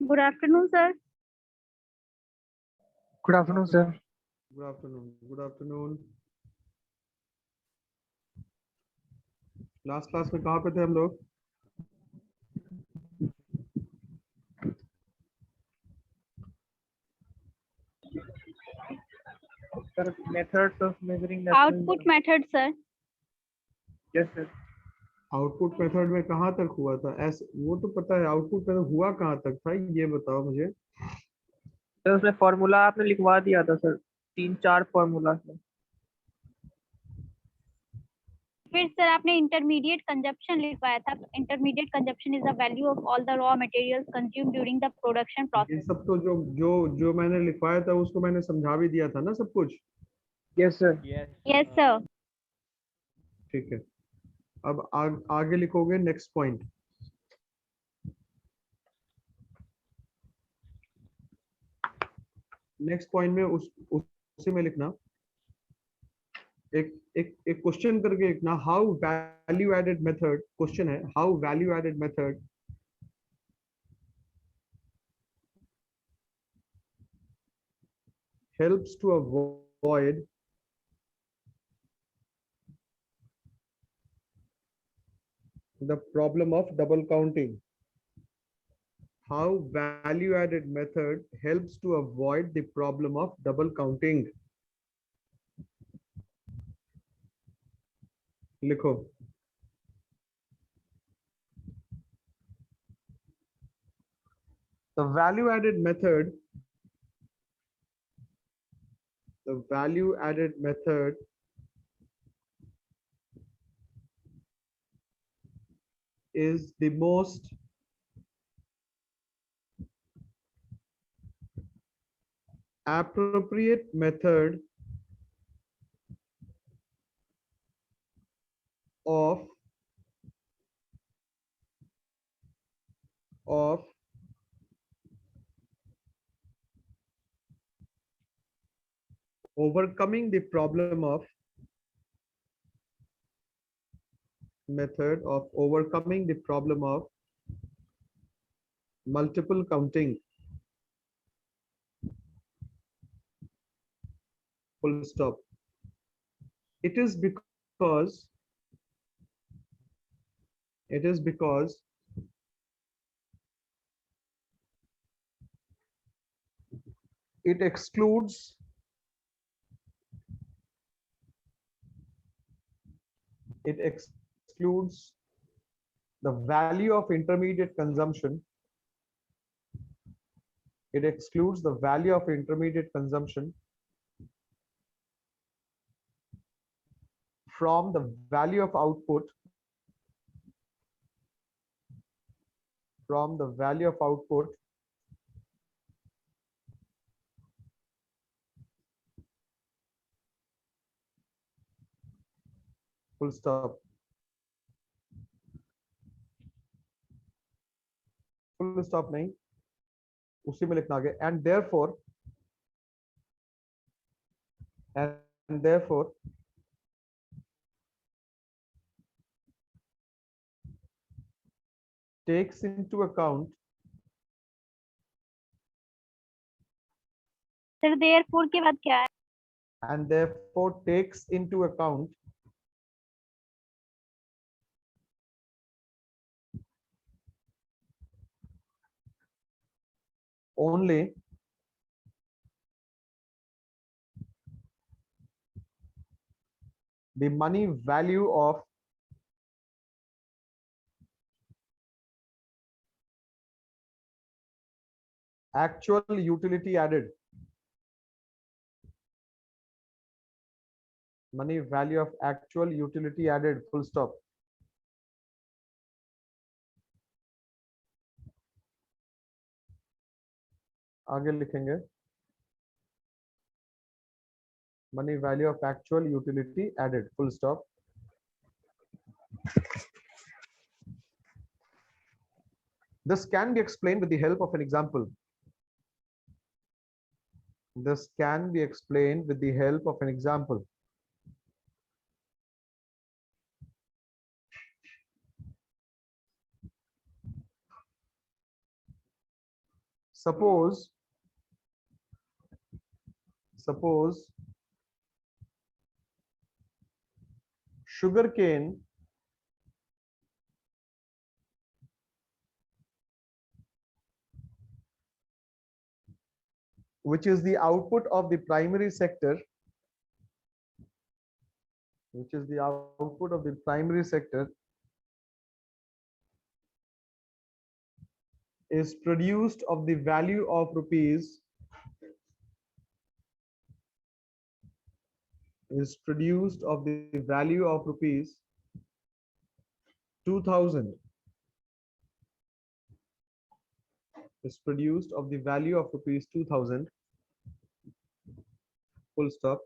Good afternoon, sir. Good afternoon, sir. Good afternoon. Good afternoon. Last class में कहाँ पे थे हम लोग? Sir, methods of measuring Output method, sir. Yes, sir. Output method में कहाँ तक हुआ था? ऐसे वो तो पता है, आउटपुट मेथड हुआ कहाँ तक था ये बताओ मुझे। सर उसमें फॉर्मूला आपने लिखवा दिया था सर, 3-4 फॉर्मूला में। फिर सर आपने इंटरमीडिएट कंजप्शन लिखवाया था। Intermediate consumption is the value of all the raw materials consumed during the production ये प्रोसेस। सब तो जो जो जो मैंने लिखवाया था उसको मैंने समझा भी दिया था ना सब कुछ। Yes sir. Yes sir. ठीक है, अब आगे लिखोगे नेक्स्ट पॉइंट। नेक्स्ट पॉइंट में उसी में लिखना, एक एक एक क्वेश्चन करके लिखना। How value added method, question है, how value added method helps to avoid the problem of double counting. How value added method helps to avoid the problem of double counting. लिखो। The value added method is the most appropriate method of overcoming the problem of multiple counting. Full stop. It is because it excludes the value of intermediate consumption. It excludes the value of intermediate consumption from the value of output, full stop. Full stop नहीं, उसी में लिखना आगे, and therefore takes into account sir therefore के बाद क्या है? and therefore takes into account only the money value of actual utility added. Money value of actual utility added, full stop. आगे लिखेंगे money value of actual utility added, full stop. This can be explained with the help of an example. This can be explained with the help of an example. suppose sugarcane which is the output of the primary sector, is produced of the value of rupees 2000, full stop,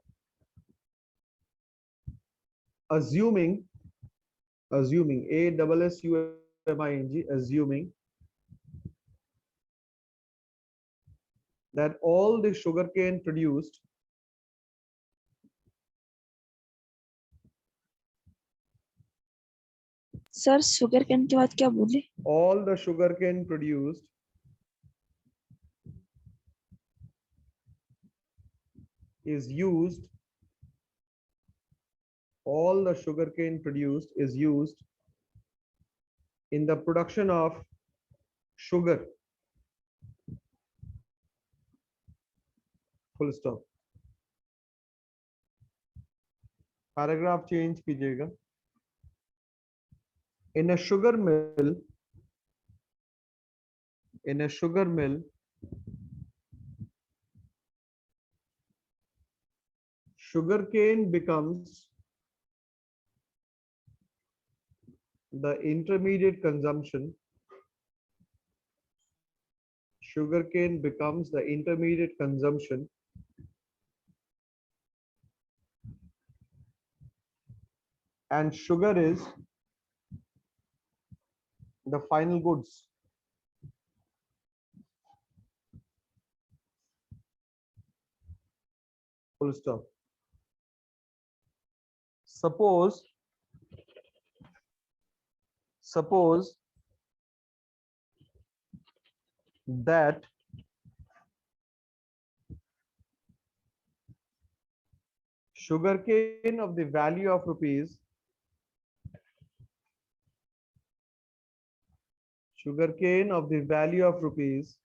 assuming assuming that all the sugarcane produced sir sugar cane के बाद क्या बोले? all the sugarcane produced is used in the production of sugar, full stop. Paragraph change कीजिएगा. In a sugar mill, sugarcane becomes the intermediate consumption. And sugar is the final goods. Full stop. Suppose that sugarcane of the value of rupees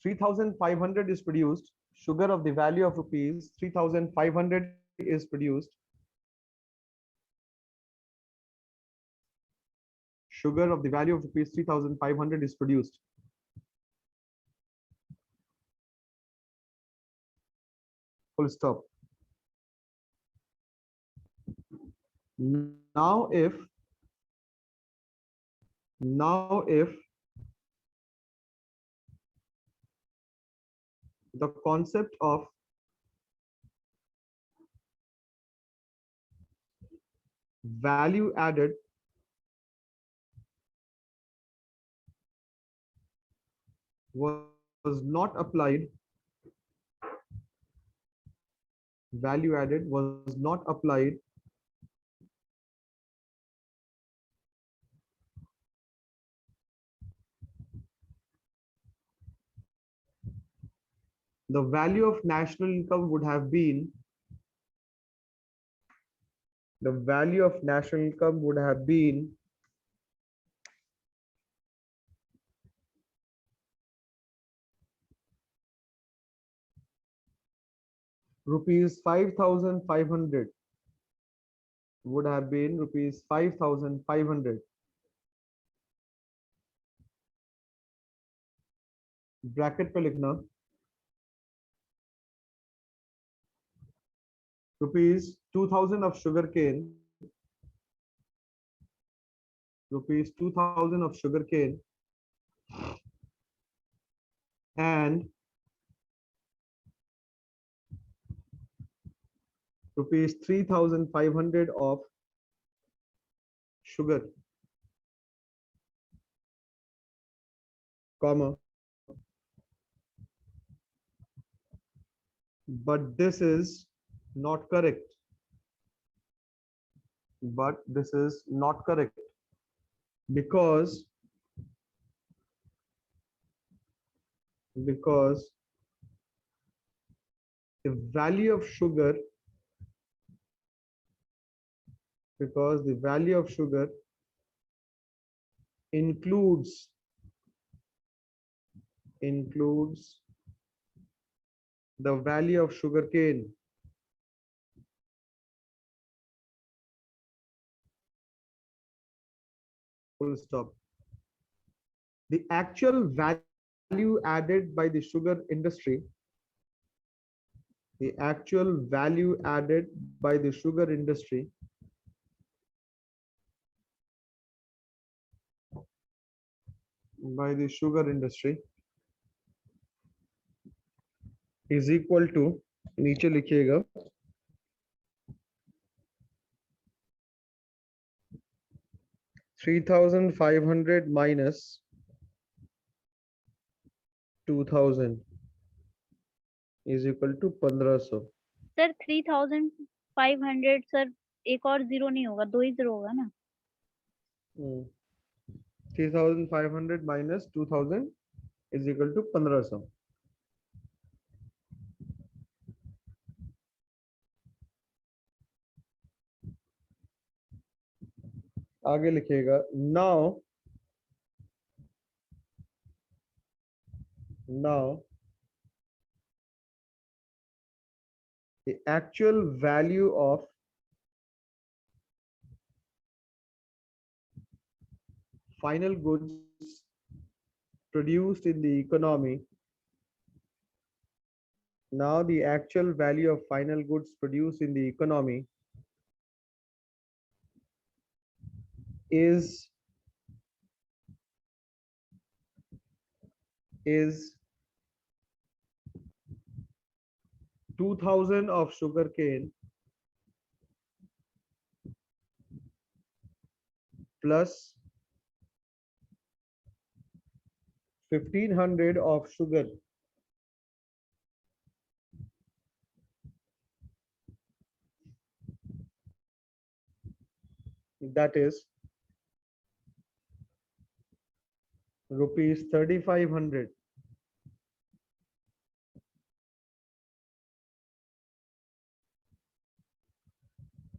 3,500 is produced. Sugar of the value of rupees 3,500 is produced. Sugar of the value of rupees 3,500 is produced. Full stop. Now if the concept of value added was not applied, the value of national income would have been rupees 5,500, bracket पे लिखना rupees 2,000 of sugarcane, and rupees 3,500 of sugar, comma, but this is not correct. But this is not correct because the value of sugar includes the value of sugarcane. Full stop. The actual value added by the sugar industry, is equal to, नीचे लिखिएगा, 3,500 minus 2,000 is equal to 1,500. Sir 3,500 sir एक और zero नहीं होगा, दो ही zero होगा ना. 3,500 minus 2,000 is equal to 1,500. आगे लिखिएगा, now the actual value of final goods produced in the economy, is 2,000 of sugarcane plus 1,500 of sugar. That is rupees 3,500.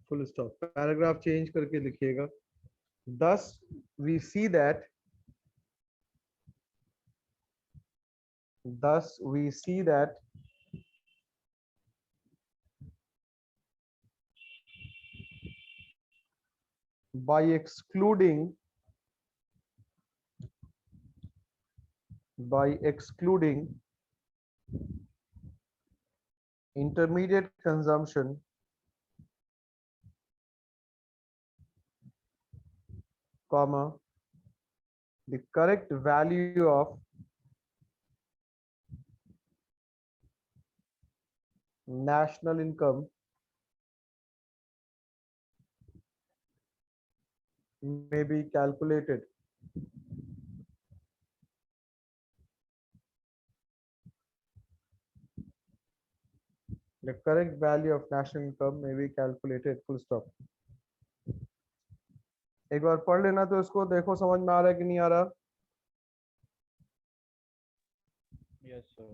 Full stop. Paragraph change करके लिखिएगा. Thus we see that by excluding intermediate consumption, comma, the correct value of national income may be calculated. The correct value of national income may be calculated. Full stop. एक बार पढ़ लेना तो इसको देखो समझ में आ रहा है कि नहीं आ रहा. Yes, sir.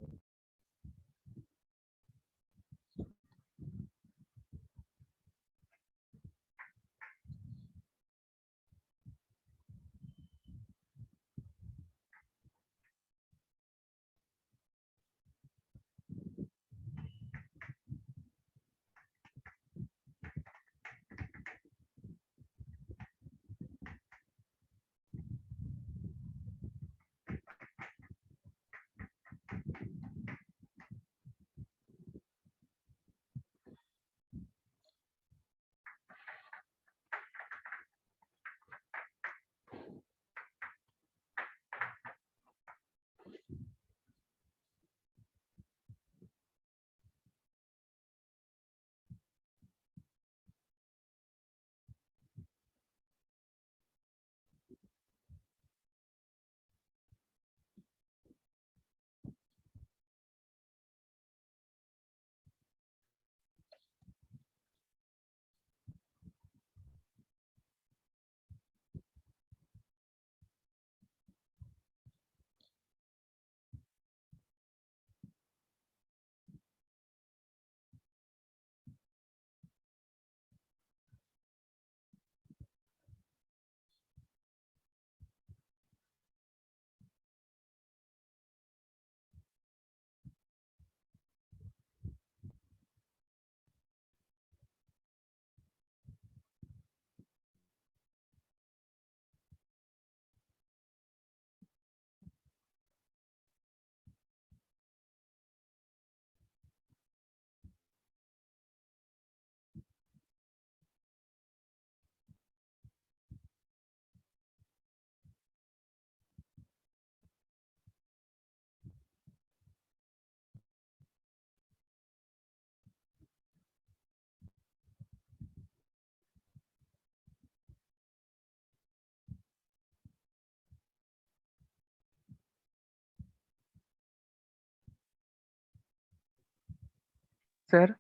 सर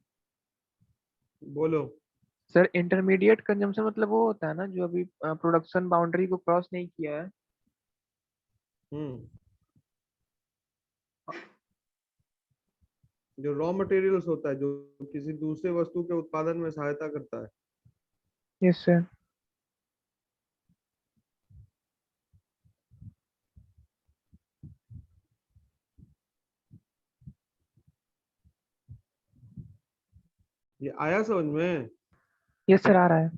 बोलो। सर इंटरमीडिएट कंजम्पशन मतलब वो होता है ना जो अभी प्रोडक्शन बाउंड्री को क्रॉस नहीं किया है। हम्म, जो रॉ मटेरियल्स होता है, जो किसी दूसरे वस्तु के उत्पादन में सहायता करता है। Yes sir. ये आया समझ में? यस सर आ रहा है।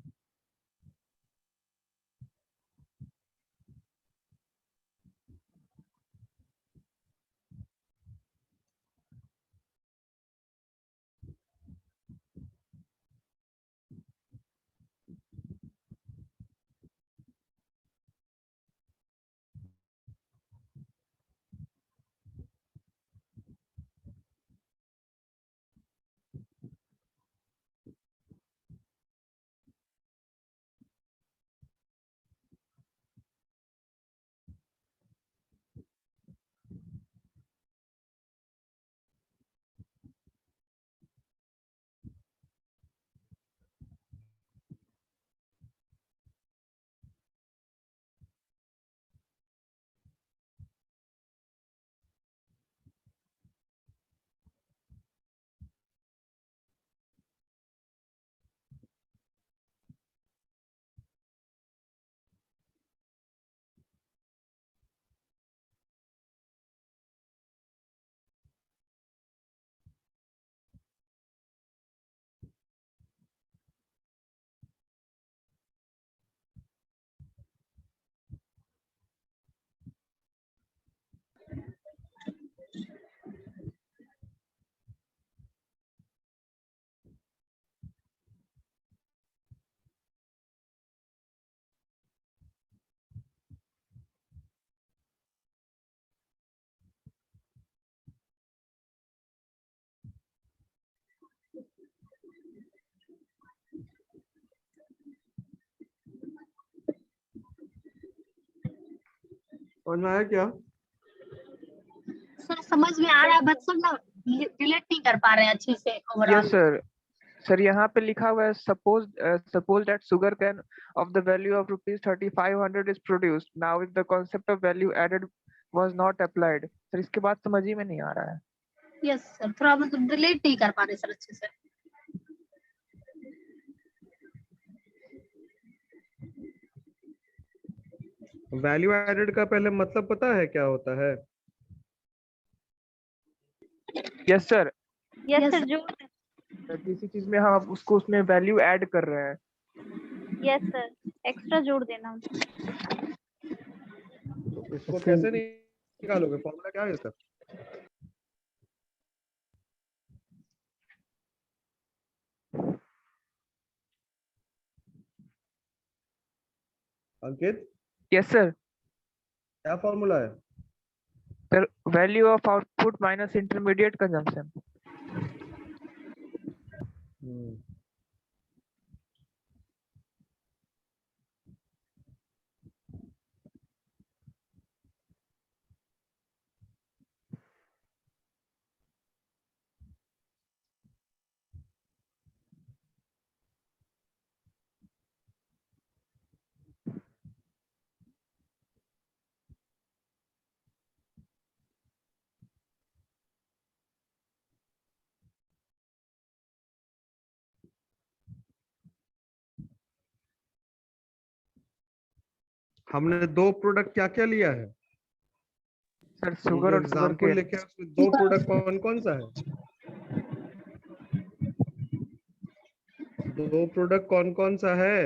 समझ में आया क्या? सर समझ में आ रहा है, बट सब ना रिलेट नहीं कर पा रहे हैं अच्छे से यस ओवरऑल। सर। सर यहाँ पे लिखा हुआ है suppose that sugar cane of the value of ₹3500 is produced now if the concept of value added was not applied. Sir इसके बाद समझ ही में नहीं आ रहा है। यस सर, थोड़ा मतलब रिलेट नहीं कर पा रहे सर अच्छे से। वैल्यू एडेड का पहले मतलब पता है क्या होता है? Yes sir. Yes Yes, sir sir. जो किसी चीज में हम उसको उसमें वैल्यू ऐड कर रहे हैं। यस सर एक्स्ट्रा जोड़ देना। तो इसको कैसे निकालोगे? फॉर्मूला क्या है इसका? अंकित, यस सर। क्या फॉर्मूला है? Sir value of output minus intermediate consumption. हमने दो प्रोडक्ट क्या क्या लिया है? सर ये शुगर जो और शुगर एग्जाम्पल केन। लिखे हैं उसमें दो प्रोडक्ट कौन कौन सा है? दो प्रोडक्ट कौन कौन सा है?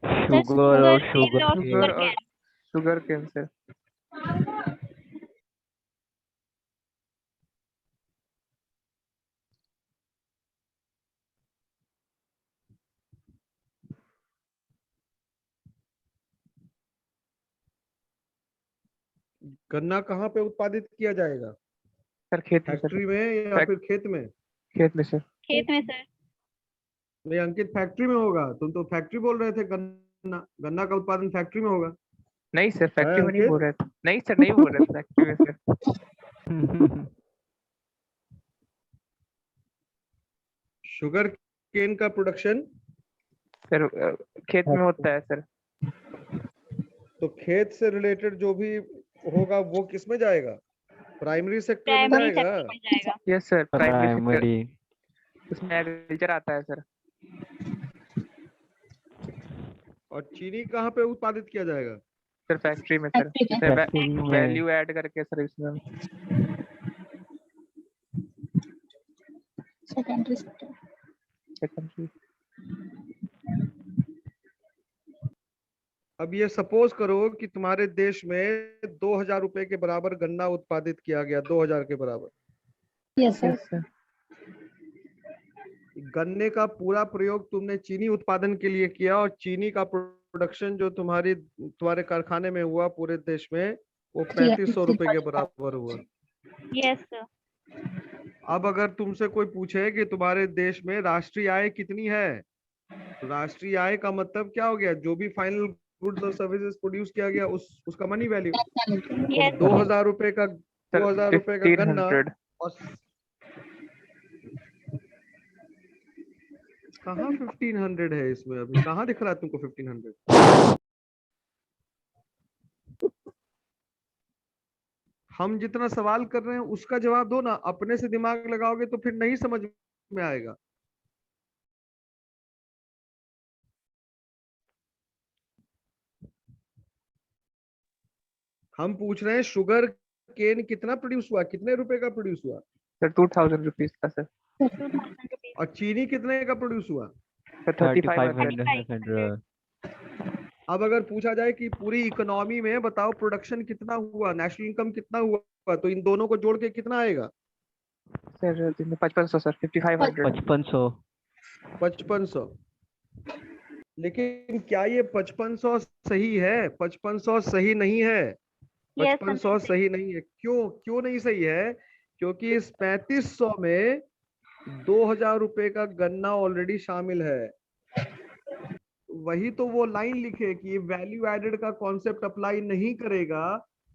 सर शुगर और केन और शुगर शुगर शुगर और केन। Sugar cane sir. गन्ना कहाँ पे उत्पादित किया जाएगा? सर खेत में सर। फैक्ट्री में या फिर खेत में? खेत में सर। खेत में सर। नहीं अंकित, फैक्ट्री में होगा। तुम तो फैक्ट्री बोल रहे थे। गन्ना गन्ना का उत्पादन फैक्ट्री में होगा। नहीं सर है फैक्ट्री में नहीं अंकित? बोल रहे थे। नहीं सर नहीं बोल रहे थे फैक्ट्री में सर। शुगर केन का प्रोडक्शन सर खेत में होता है सर। तो खेत से रिलेटेड जो भी होगा वो किस में जाएगा? प्राइमरी सेक्टर में प्राइमरी जाएगा। सेक्टर में जाएगा। Yes sir, primary primary. उसमें एग्रीकल्चर आता है सर। और चीनी कहाँ पे उत्पादित किया जाएगा? सर फैक्ट्री में सर, फैक्ट्री में। वैल्यू ऐड करके सर इसमें। Secondary sector. सेकेंडरी। अब ये सपोज करो कि तुम्हारे देश में 2000 रुपए के बराबर गन्ना उत्पादित किया गया, 2000 के बराबर। Yes sir. Yes sir. गन्ने का पूरा प्रयोग तुमने चीनी उत्पादन के लिए किया और चीनी का प्रोडक्शन जो तुम्हारे कारखाने में हुआ पूरे देश में, वो 3500 रुपए के बराबर हुआ। Yes sir. अब अगर तुमसे कोई पूछे कि तुम्हारे देश में राष्ट्रीय आय कितनी है, राष्ट्रीय आय का मतलब क्या हो गया? जो भी फाइनल गुड्स और सर्विसेज प्रोड्यूस किया गया उसका मनी वैल्यू। यस 2000 रुपए का 2000 रुपए का गन्ना 1500। और कहाँ 1500 है इसमें? अभी कहाँ दिख रहा है तुमको 1500? हम जितना सवाल कर रहे हैं उसका जवाब दो ना, अपने से दिमाग लगाओगे तो फिर नहीं समझ में आएगा। हम पूछ रहे हैं शुगर केन कितना प्रोड्यूस हुआ, कितने रुपए का प्रोड्यूस हुआ? सर 2000 रुपीज का सर। 2000 रुपीज। और चीनी कितने का प्रोड्यूस हुआ? सर 3500। 3500। अब अगर पूछा जाए कि पूरी इकोनॉमी में बताओ प्रोडक्शन कितना हुआ, नेशनल इनकम कितना हुआ, तो इन दोनों को जोड़ के कितना आएगा? Sir 5500 sir, 5500। 5500। 5500। लेकिन क्या ये 5500 सही है? 5500 सही नहीं है। Yes, 5500 सही नहीं है। क्यों नहीं सही है? क्योंकि इस 3500 में 2000 रुपए का गन्ना ऑलरेडी शामिल है। वही तो वो लाइन लिखे कि वैल्यू एडेड का कॉन्सेप्ट अप्लाई नहीं करेगा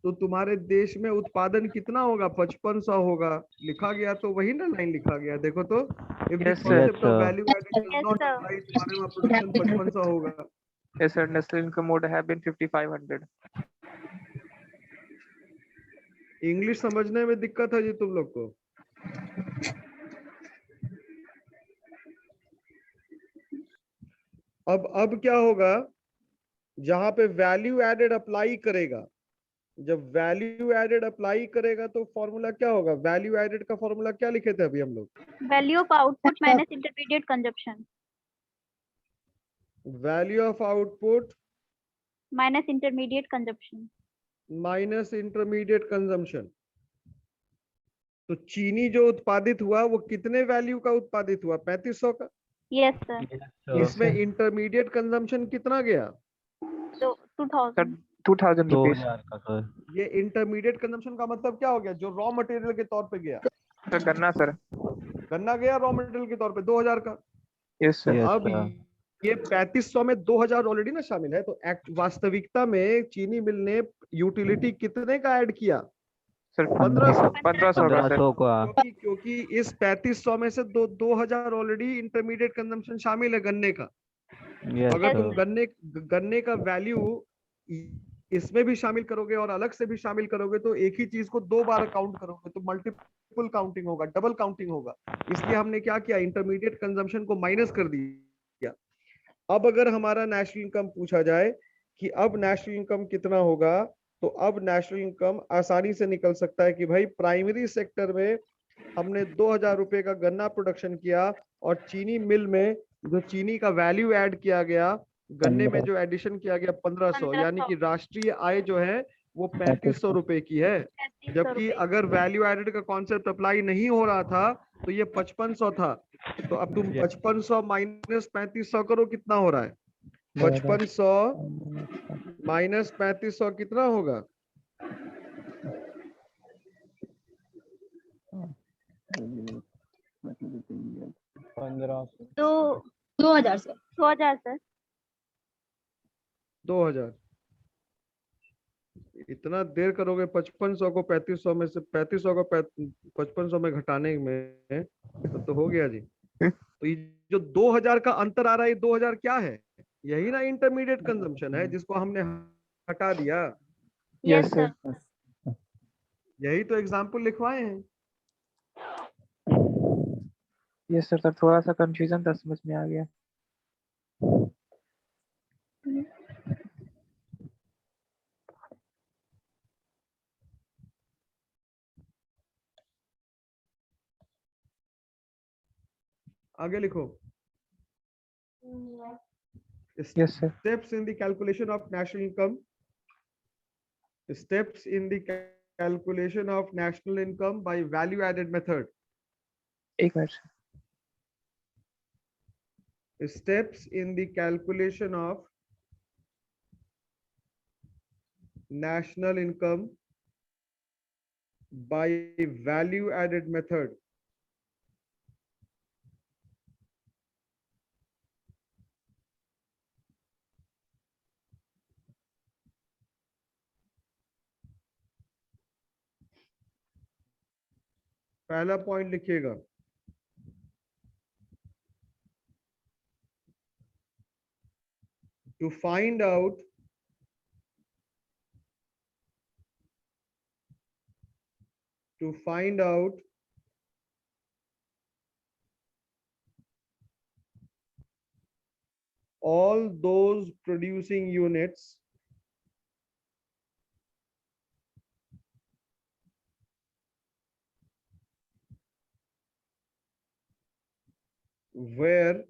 तो तुम्हारे देश में उत्पादन कितना होगा? 5500 होगा। लिखा गया तो वही ना लाइन लिखा गया, देखो तो। If the Yes, sir. Concept of Yes, value added does not sir. Apply, तुम्हारे वहां प्रोडक्शन 5500 होगा। Yes sir, national income would have been 5500. English समझने में दिक्कत है जी तुम लोग को। अब क्या होगा? जहां पे वैल्यू एडेड अप्लाई करेगा, जब वैल्यू एडेड अप्लाई करेगा तो फॉर्मूला क्या होगा? वैल्यू एडेड का फॉर्मूला क्या लिखे थे अभी हम लोग? Value of output minus intermediate consumption. Value of output minus intermediate consumption. Minus intermediate consumption. तो चीनी जो उत्पादित हुआ वो कितने वैल्यू का उत्पादित हुआ? 3500 का। Yes sir. इसमें इंटरमीडिएट कंजम्पशन कितना गया? तो 2000। Sir 2000 rupees. 2000 का सर। ये इंटरमीडिएट कंजम्पशन का मतलब क्या हो गया? जो रॉ मटेरियल के तौर पे गया। सर गन्ना सर। गन्ना गया रॉ मटेरियल के तौर पे 2000 का। Yes sir. Yes, अब sir. ये 3500 में 2000 ऑलरेडी ना शामिल है, तो वास्तविकता में चीनी मिल ने यूटिलिटी कितने का ऐड किया? सर 1500। 1500 का सर। 1500 का। क्योंकि इस 3500 में से 2000 ऑलरेडी इंटरमीडिएट कंजम्पशन शामिल है गन्ने का। Yes, अगर तुम sir. गन्ने का वैल्यू इसमें भी शामिल करोगे और अलग से भी शामिल करोगे तो एक ही चीज को दो बार काउंट करोगे तो मल्टीपल काउंटिंग होगा, डबल काउंटिंग होगा। इसलिए हमने क्या किया? इंटरमीडिएट कंजम्पशन को माइनस कर दिया। अब अगर हमारा नेशनल इनकम पूछा जाए कि अब नेशनल इनकम कितना होगा, तो अब नेशनल इनकम आसानी से निकल सकता है कि भाई प्राइमरी सेक्टर में हमने 2000 रुपए का गन्ना प्रोडक्शन किया और चीनी मिल में जो चीनी का वैल्यू ऐड किया गया, गन्ने में जो एडिशन किया गया 1500, यानी कि राष्ट्रीय आय जो है वो 3500 रुपए की है। जबकि अगर वैल्यू एडेड का कॉन्सेप्ट अप्लाई नहीं हो रहा था तो ये 5500 था। तो अब तुम 5500 माइनस 3500 करो, कितना हो रहा है? 5500 माइनस 3500 कितना होगा? तो 2000 सर। 2000 सर। 2000। इतना देर करोगे 5500 को 3500 में से 3500 को 5500 में घटाने में, तो हो गया जी। तो ये जो 2000 का अंतर आ रहा है, 2000 क्या है? यही ना इंटरमीडिएट कंजम्पशन है, जिसको हमने हटा दिया। Yes Yes, sir. सर। यही तो एग्जाम्पल लिखवाए हैं। Yes, sir. सर थोड़ा सा कंफ्यूजन था, समझ में आ गया। आगे लिखो। Yes, sir. Steps in the calculation of national income. Steps in the calculation of national income by value added method. एक minute. Steps in the calculation of national income by value added method. पहला point लिखिएगा, to find out all those producing units where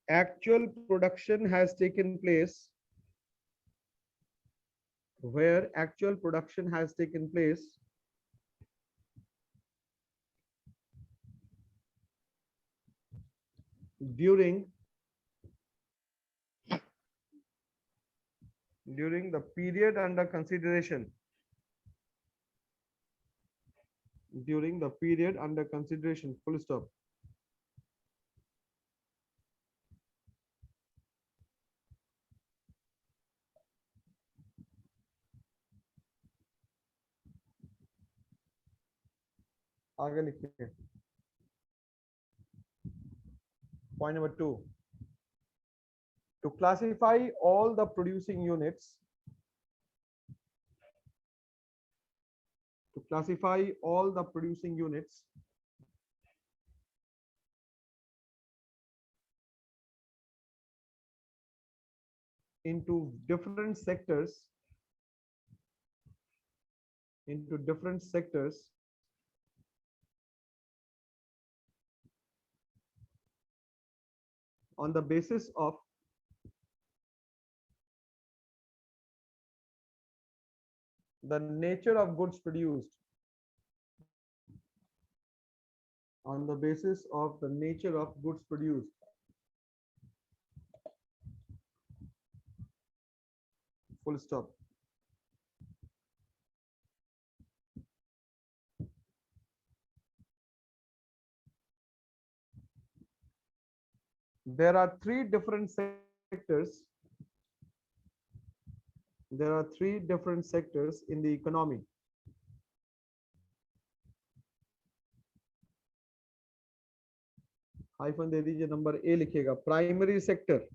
actual production has taken place, during the period under consideration, full stop. आगे लिखिए। Point number 2, to classify all the producing units, into different sectors, on the basis of the nature of goods produced, full stop. There are three different sectors in the economy. Hyphen दे दीजिए, number ए लिखिएगा, primary sector,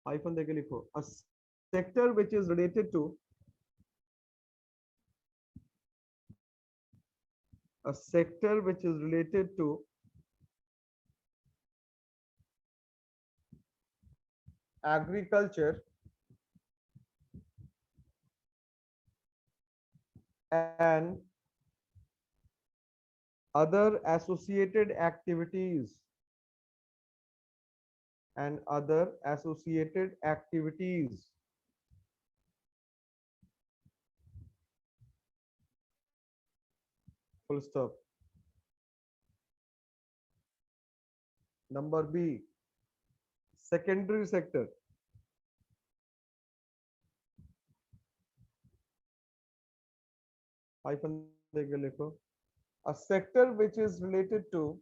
hyphen देके लिखो, a sector which is related to agriculture and other associated activities, full stop. Number B, secondary sector, hyphen देके लिखो, a sector which is related to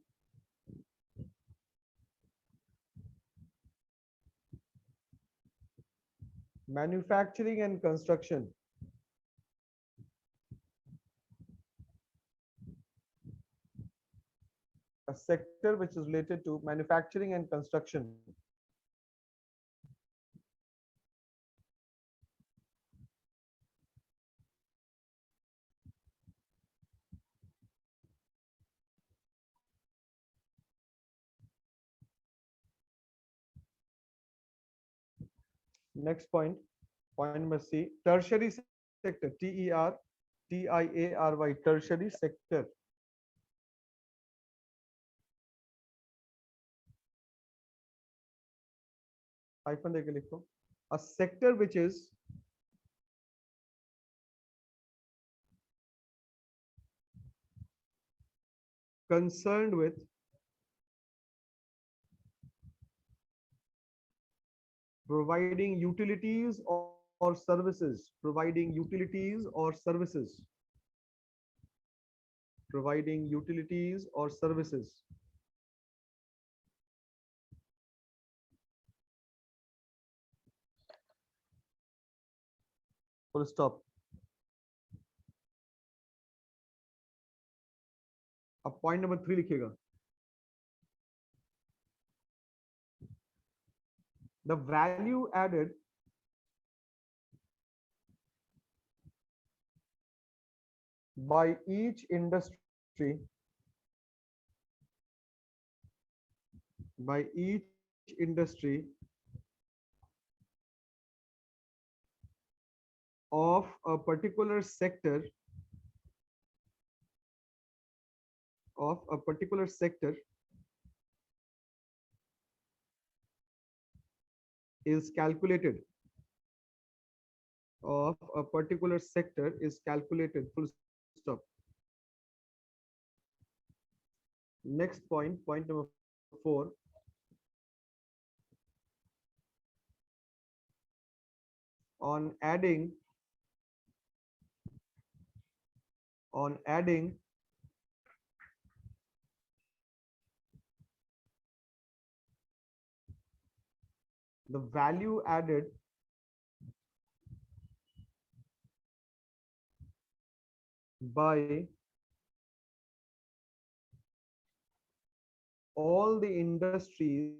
Manufacturing and construction. A sector which is related to manufacturing and construction. Next point number C, tertiary sector, TERTIARY, tertiary sector. Hyphen देके लिखो. A sector which is concerned with providing utilities or services, providing utilities or services, providing utilities or services. Full stop. अब point number 3 लिखिएगा. The value added by each industry of a particular sector is calculated, of a particular sector is calculated. Full stop. Next point number 4. On adding the value added by all the industries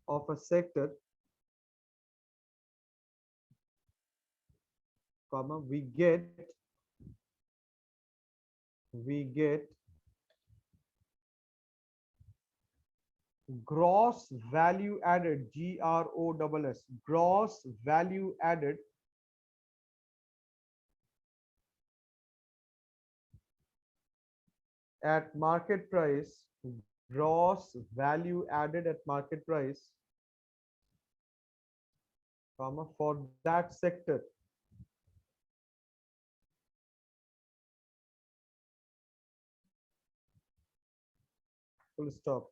of a sector, comma, we get gross value added, GROSS, gross value added at market price, gross value added at market price, comma, for that sector. Full stop.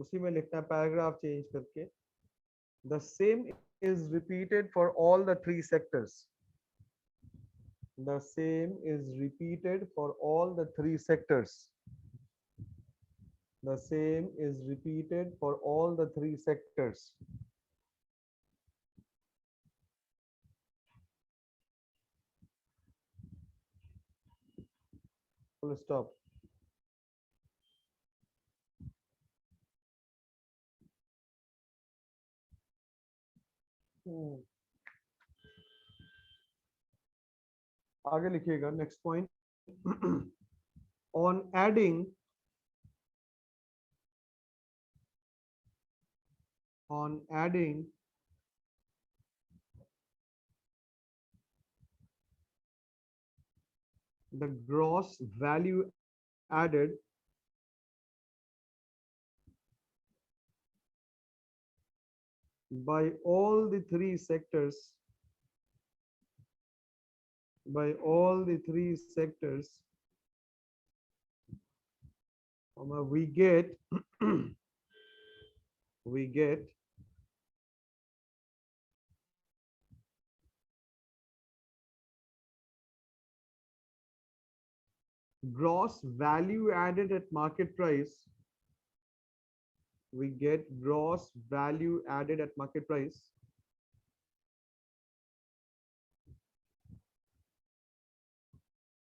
उसी में लिखना है paragraph change करके. The same is repeated for all the 3 sectors. The same is repeated for all the 3 sectors. The same is repeated for all the 3 sectors. Full stop. आगे लिखिएगा. Next point. On adding the gross value added by all the 3 sectors, we get gross value added at market price. We get gross value added at market price.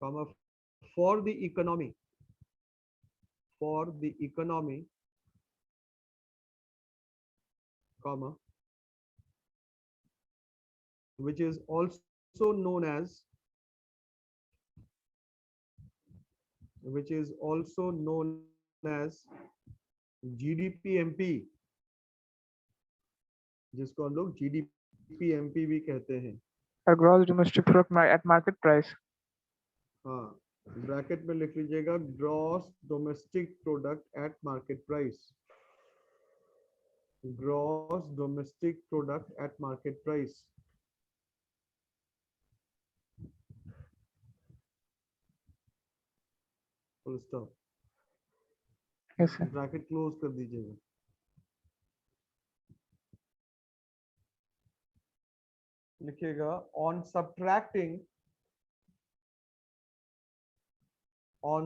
Comma, for the economy. For the economy, comma, which is also known as GDP-MP, जिसको हम लोग GDP-MP भी कहते हैं. A gross domestic product at market price. हाँ, bracket में लिख लीजिएगा gross domestic product at market price. Gross domestic product at market price. Full stop. Yes, sir. Bracket close कर दीजिएगा. लिखिएगा on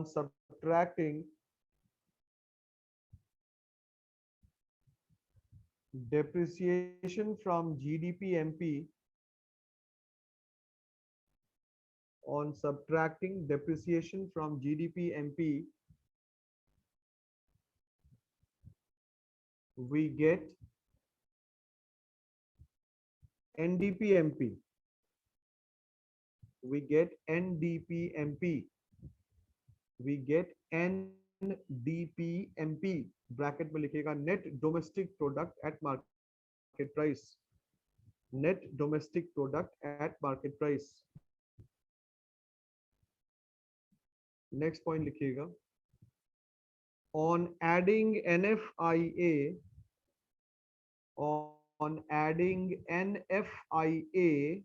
subtracting depreciation from GDP-MP, on subtracting depreciation from GDP-MP, we get NDP-MP. We get NDP-MP. We get NDP-MP. Bracket में लिखिएगा net domestic product at market price. Net domestic product at market price. Next point लिखिएगा on adding NFIA, on adding NFIA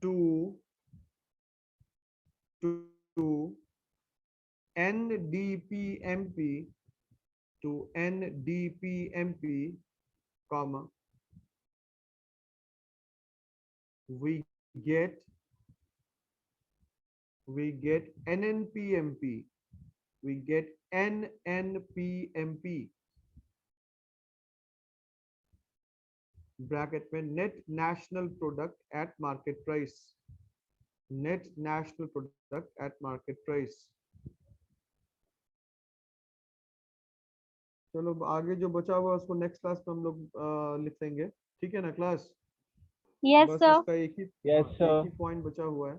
to NDP-MP, comma, we get NNP-MP. We get NNP-MP. Bracket में net national product at market price. Net national product at market price. चलो आगे जो बचा हुआ उसको next class में हम लोग लिख लेंगे. ठीक है ना क्लास? Yes, बस sir. इसका एक ही पॉइंट बचा हुआ है.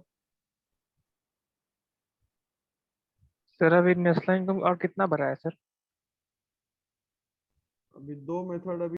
सर अभी नेशनल इनकम और कितना भरा है सर? अभी 2 मेथड अभी